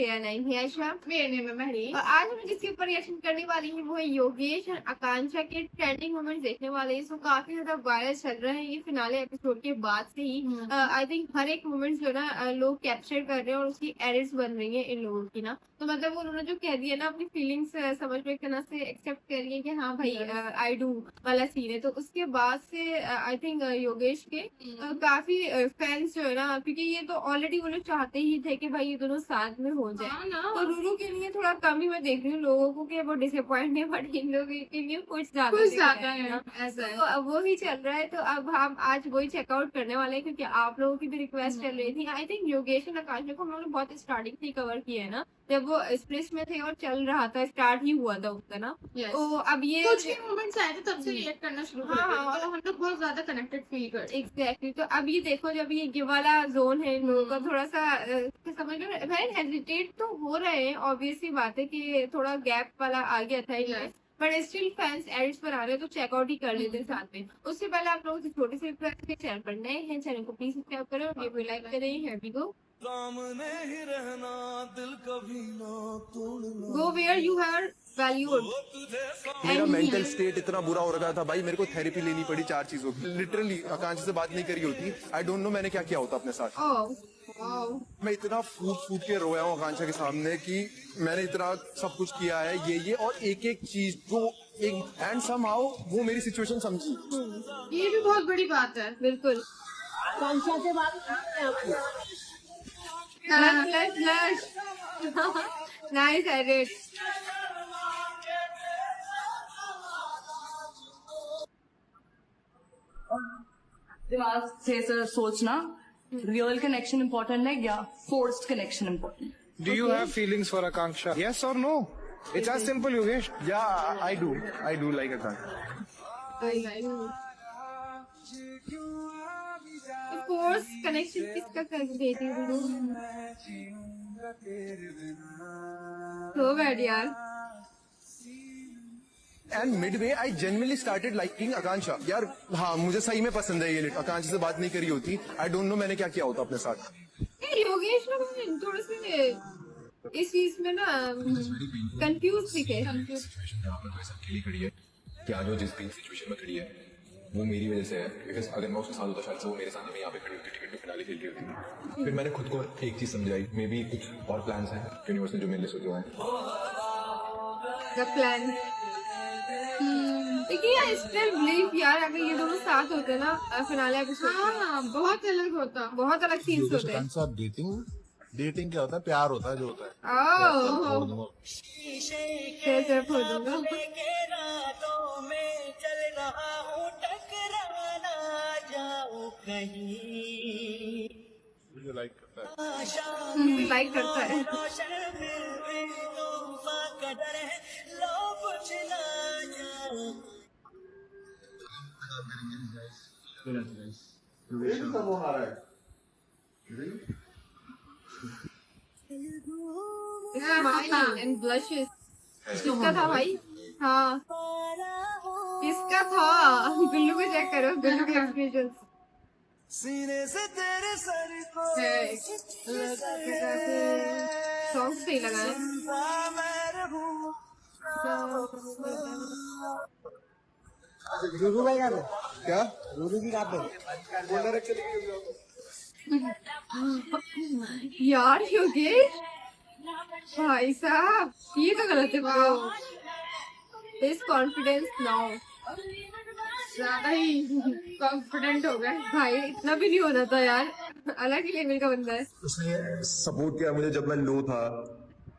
मेरा नाम है आयशा। मेरे नेम है महरी। और आज हम जिसके ऊपर रिएक्शन करने वाली हैं वो है योगेश और आकांक्षा के ट्रेंडिंग मोमेंट्स देखने वाले हैं। इसको काफी ज्यादा वायरल चल रहे हैं ये फिनाले एपिसोड के बाद से ही। आई थिंक हर एक मोमेंट जो ना लोग कैप्चर कर रहे हैं और उसकी एडिट्स बन रही है इन लोगों की ना। तो मतलब उन्होंने जो कह दिया ना अपनी फीलिंग्स समझ में एक तरह से एक्सेप्ट कर रही है कि हाँ भाई आई डू वाला सीन है। तो उसके बाद से आई थिंक योगेश के काफी फैंस जो है ना, क्योंकि ये तो ऑलरेडी वो लोग चाहते ही थे कि भाई ये दोनों साथ में हो जाए। हाँ ना। तो रूरू के लिए थोड़ा कम ही मैं देख रही हूँ लोगों को कि वो डिसअपॉइंट नहीं, बट इन लोगों के लिए कुछ ज्यादा है ऐसा है। तो अब वो ही चल रहा है। तो अब हम आज वही चेकआउट करने वाले हैं क्योंकि आप लोगों की भी रिक्वेस्ट चल रही थी। आई थिंक योगेश और आकांक्षा को हम लोगों ने बहुत स्टार्टिंग से कवर किया है ना, जब वो स्प्लिस में थे और चल रहा था, स्टार्ट ही हुआ था उसका ना। Yes. तो अब ये कुछ ही मोमेंट्स आए थे तब से रिएक्ट करना शुरू कर हाँ, दिया। हाँ, तो हम लोग बहुत ज्यादा कनेक्टेड फील करते हैं। एग्जैक्टली। तो अब ये देखो जब ये वाला जोन है इन लोगों का थोड़ा सा समझ लो भाई हेजिटेट तो हो रहे हैं। ऑब्वियसली बात है कि थोड़ा गैप वाला आ गया था इनमें, Yes. But still fans ads पर आ रहे हैं तो चेकआउट ही कर लेते हैं साथ में। उससे पहले आप लोगों से छोटी सी रिक्वेस्ट है, चैनल पर नए हैं चैनल को प्लीज सब्सक्राइब करें और वीडियो लाइक करें। Here we go. सामने ही रहना दिल कभी ना तोड़ना go where you are valued. मेरा मेंटल स्टेट इतना बुरा हो रखा था भाई, मेरे को थेरेपी लेनी पड़ी 4 चीजों की। लिटरली आकांक्षा से बात नहीं करी होती, आई डोंट नो मैंने क्या किया होता अपने साथ। मैं इतना फूट फूट के रोया हूँ आकांक्षा के सामने कि मैंने इतना सब कुछ किया है ये और एक एक चीज जो एक एंड समहाउ वो मेरी सिचुएशन समझी। ये भी बहुत बड़ी बात है। बिल्कुल। आकांक्षा से बात करते हैं आपको। Nice edit. दिमाग से सोचना रियल कनेक्शन इम्पोर्टेंट है या forced connection important. Do you have feelings for Akanksha? Yes or no? It's as simple, Yogesh. Yeah, I do like Akanksha. Force connection किसका कर देती हूँ तो बैड यार। And midway I genuinely started liking Akanksha. यार हाँ मुझे सही में पसंद है ये। आकांक्षा से बात नहीं करी होती, आई डोंट नो मैंने क्या किया होता अपने साथ। योगेश ना थोड़े से इस चीज में ना कंफ्यूज दिखे। अकेली खड़ी है कि आज वो जिस भी सिचुएशन में खड़ी है वो मेरी वजह से है। बिकॉज अगर मैं उसके साथ होता शायद से वो मेरे सामने में यहाँ पे खड़ी होती टिकट में फिनाले खेल रही होती। फिर मैंने खुद को एक चीज समझाई, मे बी कुछ और प्लान्स हैं यूनिवर्स ने जो मेरे लिए सोचे हुए हैं। द प्लान देखिए स्टिल बिलीव यार अगर ये दोनों साथ होते ना फिनाले एपिसोड हाँ बहुत अलग होता। बहुत अलग सीन्स होते हैं। डेटिंग क्या होता है? प्यार होता है जो होता है। ओह कैसे फोड़ दूंगा। मुझे लाइक करता है। लाइक करता है। एंड ब्लशेस किसका था भाई? हाँ किसका था? बिल्लू को चेक करो, बिल्लू के एक्सप्रेशन सीने से तेरे सर को सॉन्ग सही लगा है। मैं रहूं रूरू भाई कहाँ पे? क्या रूरू जी कहाँ पे? यार योगेश भाई साहब ये तो गलत है ब्रो। इस कॉन्फिडेंस नाउ ज्यादा ही कॉन्फिडेंट हो गए। भाई इतना भी नहीं होना था यार, अलग ही लेवल का बंदा है। उसने सपोर्ट किया मुझे जब मैं लो था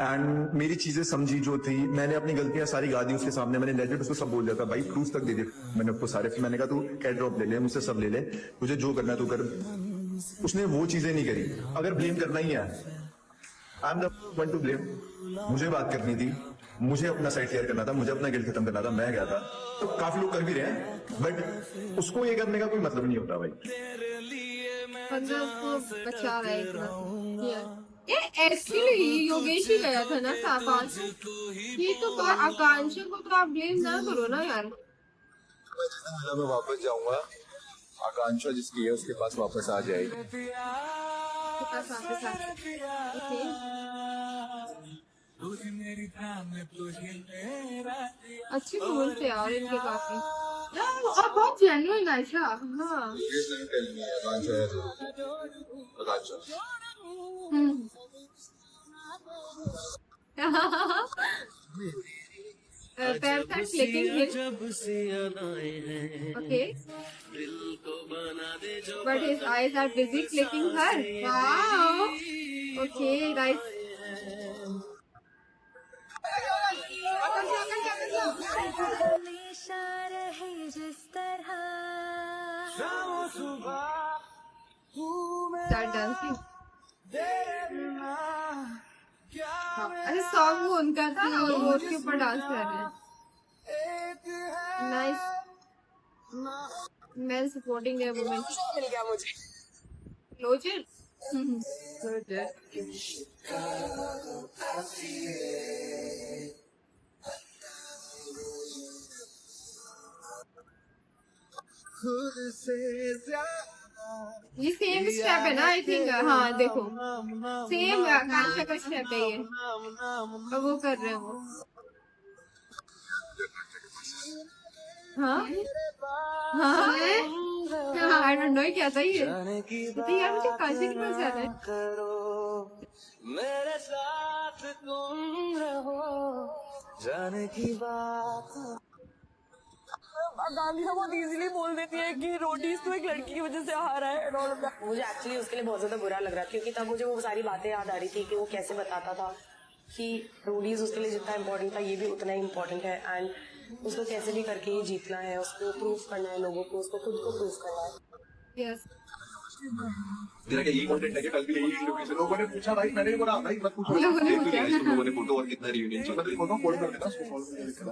एंड मेरी चीजें समझी जो थी। मैंने अपनी गलतियां सारी गा दी उसके सामने। मैंने लेजिट उसको सब बोल दिया था भाई, प्रूफ तक दे दे मैंने उसको सारे। फिर मैंने कहा तू एयर ड्रॉप ले ले, मुझसे सब ले ले, तुझे जो करना है तू कर। उसने वो चीजें नहीं करी। अगर ब्लेम करना ही है I am the one two blame. मुझे बात करनी थी, मुझे अपना साइड क्लियर करना था, मुझे अपना गिल्ट खत्म करना था, मैं गया था। तो काफी लोग कर भी रहे हैं बट उसको ये करने का कोई मतलब नहीं होता भाई। बचा रहा है इतना। ये एक्चुअली योगेश ही गया था ना सापास। ये तो आकांक्षा को तो आप ब्लेम ना करो ना यार। मैं वापस जाऊंगा, आकांक्षा जिसकी है उसके पास वापस आ जाएगी। अच्छी मोमेंट्स थे यार इनके काफी। और बहुत जेन्युइन है अच्छा। हाँ Parents are clicking him. Okay. But his eyes are busy clicking her. Wow. Okay, nice. Start dancing. अरे सॉन्ग वो उनका था और वो उसके ऊपर डांस कर रहे हैं। नाइस मैन सपोर्टिंग है वुमेन। मिल गया मुझे। क्लोजर ये सेम स्टेप है ना आई थिंक। हाँ देखो सेम कांशा का स्टेप है ये और वो कर रहे हैं वो। हाँ हाँ आई डोंट नो क्या था ये। तो यार मुझे कांशा के पास जाना है। मेरे साथ तुम रहो जाने की बात। गांधी बहुत इजीली बोल देती है कि रोटीज तो एक लड़की की वजह से हारा है। मुझे एक्चुअली उसके लिए बहुत ज्यादा बुरा लग रहा था क्योंकि तब मुझे वो सारी बातें याद आ रही थी कि वो कैसे बताता था कि रोडीज उसके लिए जितना इम्पोर्टेंट था ये भी उतना ही इम्पोर्टेंट है एंड उसको कैसे भी करके ये जीतना है, उसको प्रूफ करना है लोगों को, उसको खुद को प्रूफ करना है। यस तेरा क्या यही कंटेंट है कि कल भी यही इंटरव्यू से लोगों ने पूछा भाई मैंने बोला भाई मत पूछो लोगों ने पूछा। लोगों ने फोटो और कितना रियूनियन चाहिए मैं तेरी फोटो फॉलो कर देता उसको फॉलो कर देता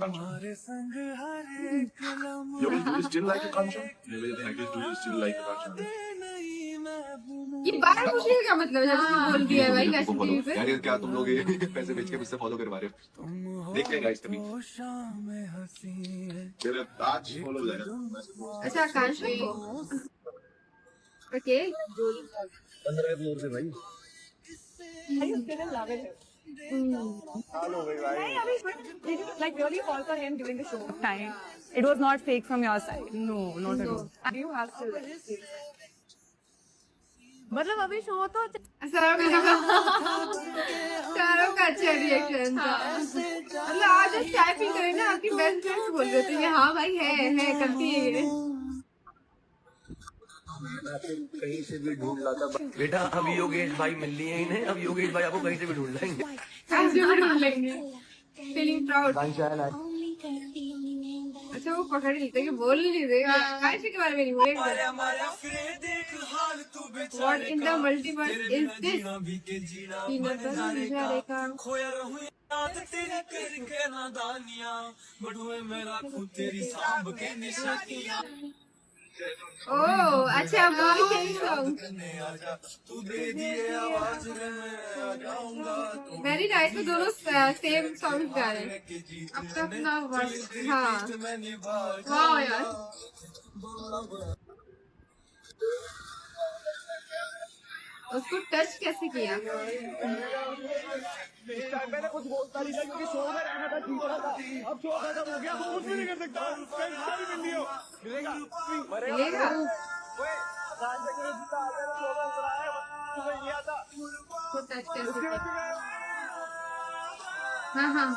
हमारे संग हर एक लम्हा You will still like Akansha? Maybe the thing is, do you still like Akansha? नहीं मैं भूलूं। ये बार पूछने का क्या मतलब है? जब तुमने बोल दिया है भाई तुमको नेशनल टीवी follow- पे। यार ये क्या तुम लोग ये पैसे बेच के मुझसे फॉलो करवा रहे हो? देखते हैं गाइस कभी शाम में हंसी है मेरा आज फॉलो हो जाएगा अच्छा कांशा को ओके 15वें फ्लोर से भाई Like really fall for him during the show time. It was not fake from your side. No, not at all. Do you have to? मतलब अभी शो तो चारों का अच्छा रिएक्शन था। मतलब आज टाइपिंग करें ना आपकी बेस्ट फ्रेंड्स बोल रहे थे कि हाँ भाई है करती है ये। कहीं से भी ढूंढ लाता बेटा अब योगेश भाई मिल लिए इन्हें, अब योगेश भाई आपको कहीं से भी ढूंढ लेंगे। कैसे भी ढूंढ लेंगे। Feeling proud. अच्छा वो पकड़ लेते कि बोल नहीं देगा कांशा के बारे में नहीं बोलेगा। What in the multiverse is this? Peanut butter रेखा खोया रहूं याद तेरी करके नादानियां बढ़ुए मेरा खुद तेरी सांभ के निशानियां ओह अच्छा मूवी के सॉन्ग तू दे दिए आवाज रे मैं आ जाऊंगा वेरी नाइस। तो दोनों सेम सॉन्ग गा रहे हैं अपना अपना वर्ड। हाँ मैं निभा वाह यार उसको टच कैसे किया? मैंने कुछ बोलता नहीं था क्योंकि शो में रहना था जीत रहा था। अब शो खत्म हो गया तो कुछ भी नहीं कर सकता। पैसा भी मिल लियो मिलेगा मिलेगा उसको टच कैसे किया? हाँ हाँ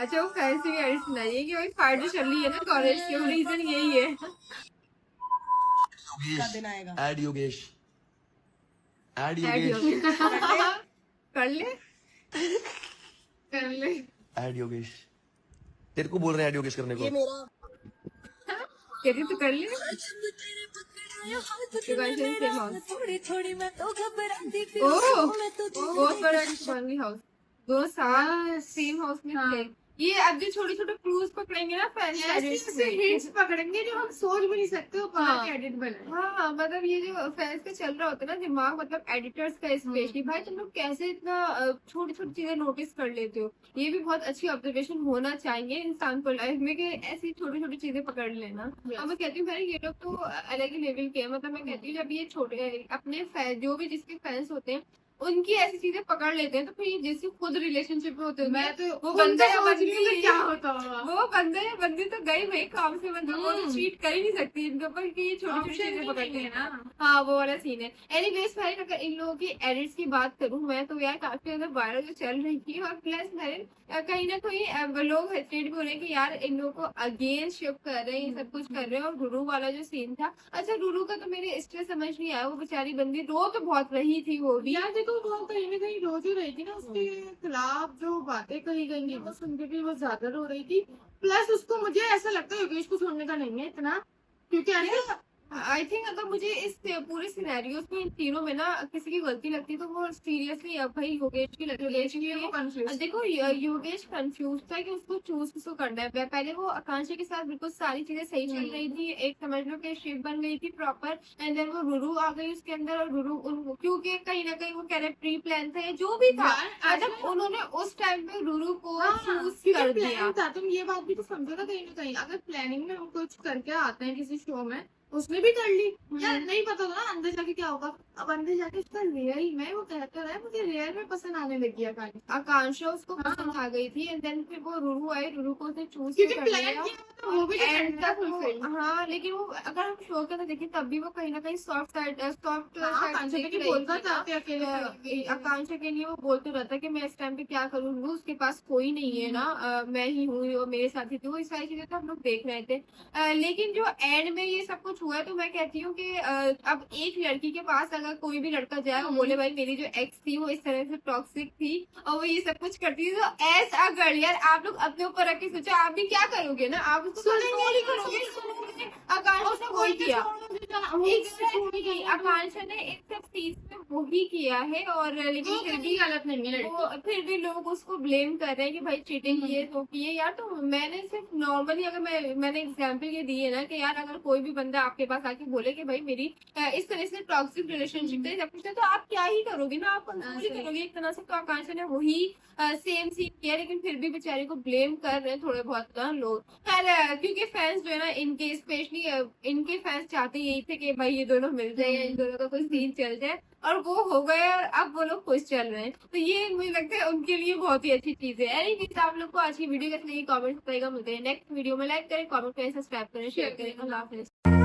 अच्छा वो फैंस भी एडिट सुनाइए कि वही पार्टी चल रही है ना कॉलेज की, रीजन यही है। Add Yogesh add add Yogesh कर ले ऐड योगेश तेरे को बोल रहे हैं ऐड योगेश करने को। कहती तो कर ले। ओह बहुत बड़ा फैमिली हाउस, दो साल सेम हाउस में थे। ये अब जो छोटे छोटे क्लूज पकड़ेंगे ना फैंस हिंट्स पकड़ेंगे जो हम सोच भी नहीं सकते वो बाहर के एडिट बने। हाँ मतलब ये जो फैंस का चल रहा होता है ना दिमाग, मतलब एडिटर्स का स्पेशली, भाई तुम लोग कैसे इतना छोटी छोटी चीजें नोटिस कर लेते हो। ये भी बहुत अच्छी ऑब्जर्वेशन होना चाहिए इंसान को लाइफ में कि ऐसी छोटी छोटी चीजें पकड़ लेना। अब मैं कहती हूँ भाई ये लोग तो अलग ही लेवल के हैं। मतलब मैं कहती हूँ जब ये छोटे अपने जो भी जिसके फैंस होते हैं उनकी ऐसी चीजें पकड़ लेते हैं, तो फिर ये जैसे खुद रिलेशनशिप में होते हैं, मैं तो वो बंदा या सोच रही हूँ कि बंदी क्या होता होगा। वो बंदा या बंदी तो गई भाई काम से, बंदा वो तो चीट कर ही नहीं सकती इनके ऊपर कि ये छोटी छोटी Option चीजें भी पकड़ते नहीं हैं है ना। हाँ वो वाला सीन है। एनीवेज भाई अगर इन लोगों की एडिट्स की बात करूं मैं, तो यार काफी ज्यादा वायरल जो चल रही थी, और प्लस मेरे कहीं ना कहीं लोग हेजिटेट भी हो रहे हैं कि यार इन लोगों को अगेंस्ट शिफ्ट कर रहे हैं, ये सब कुछ कर रहे हैं। और रुरू वाला जो सीन था, अच्छा रुरू का तो मेरे इसलिए समझ नहीं आया, वो बेचारी बंदी रो तो बहुत रही थी वो भी। यार देखो वो कहीं ना कहीं रोज ही रही थी ना, उसके खिलाफ जो बातें कही गई हैं वो सुन के भी वो ज्यादा रो रही थी। प्लस उसको, मुझे ऐसा लगता है योगेश को छोड़ने का नहीं है इतना, क्योंकि आई थिंक अगर मुझे इस पूरे सिनेरियोस में इन तीनों में ना किसी की गलती लगती है, तो वो सीरियसली अब भाई योगेश की लगती है। वो कंफ्यूज। देखो योगेश कंफ्यूज था कि उसको चूज किसको करना है। पहले वो आकांक्षा के साथ बिल्कुल सारी चीजें सही चल रही थी, एक समझ लो कि शिप बन गई थी प्रॉपर, एंड देन वो रुरू आ गई उसके अंदर, और रुरू क्योंकि कहीं ना कहीं वो कह रहे प्री प्लान था या जो भी था, मतलब उन्होंने उस टाइम पे रुरू को चूज कर दिया था। तुम ये बात भी तो समझो ना, कहीं ना कहीं अगर प्लानिंग में हम कुछ करके आते हैं किसी शो में, उसने भी कर ली यार, नहीं पता था ना अंदर जाके क्या होगा। अब अंदर जाके उसका रियल में वो कहता है मुझे रियल में पसंद आने लगी है कहानी। आकांक्षा उसको पसंद आ गई थी, एंड देन फिर वो रुरू आई, रुरू को उसने चूज क्योंकि कर प्लान लिया। किया था वो भी एंड तक fulfill। हाँ, लेकिन वो अगर हम शो के अंदर देखें तब भी वो कहीं ना कहीं सॉफ्ट साइड आकांक्षा के लिए बोलता था कि अकेले आकांक्षा के लिए वो बोलते रहता कि मैं इस टाइम पे क्या करूँ, उसके पास कोई नहीं है ना, मैं ही हूँ और मेरे साथ ही थी, वो सारी चीजें तो हम लोग देख रहे थे। लेकिन जो एंड में ये सब कुछ हुआ है, तो मैं कहती हूँ कि अब एक लड़की के पास अगर कोई भी लड़का जाए और बोले भाई मेरी जो एक्स थी वो इस तरह से टॉक्सिक थी और वो ये सब कुछ करती थी, तो एज अ गर्ल यार आप लोग अपने ऊपर रख के सोचो आप भी क्या करोगे ना, आप उसको कंट्रोल ही करोगे। आकांक्षा ने वही किया, आकांक्षा ने इन सब चीज में वही किया है, और लेकिन फिर भी गलत नहीं है वो फिर भी लोग उसको ब्लेम कर रहे हैं कि भाई चीटिंग किए तो किए यार। तो मैंने सिर्फ नॉर्मली अगर मैंने एग्जांपल ये दी है ना कि यार अगर कोई भी बंदा आपके पास आके बोले कि भाई मेरी इस तरह से टॉक्सिक रिलेशनशिप है सब कुछ है, तो आप क्या ही करोगे ना, आप कंट्रोल ही करोगे एक तरह से। तो आकांक्षा ने वही सेम सीन किया, लेकिन फिर भी बेचारे को ब्लेम कर रहे हैं थोड़े बहुत ना लोग। खैर क्योंकि फैंस जो है ना इनके, स्पेशली इनके फैंस चाहते यही थे कि भाई ये दोनों मिल जाए, इन दोनों का कोई सीन चल जाए, और वो हो गए और अब वो लोग खुश चल रहे हैं। तो ये मुझे लगता है उनके लिए बहुत ही अच्छी चीज है। एनीवेज आप लोग को आज की वीडियो कैसी लगी कमेंट करेगा, मिलते हैं नेक्स्ट वीडियो में। लाइक करें, कमेंट करें, सब्सक्राइब करें, शेयर करें। अल्लाह हाफिज़।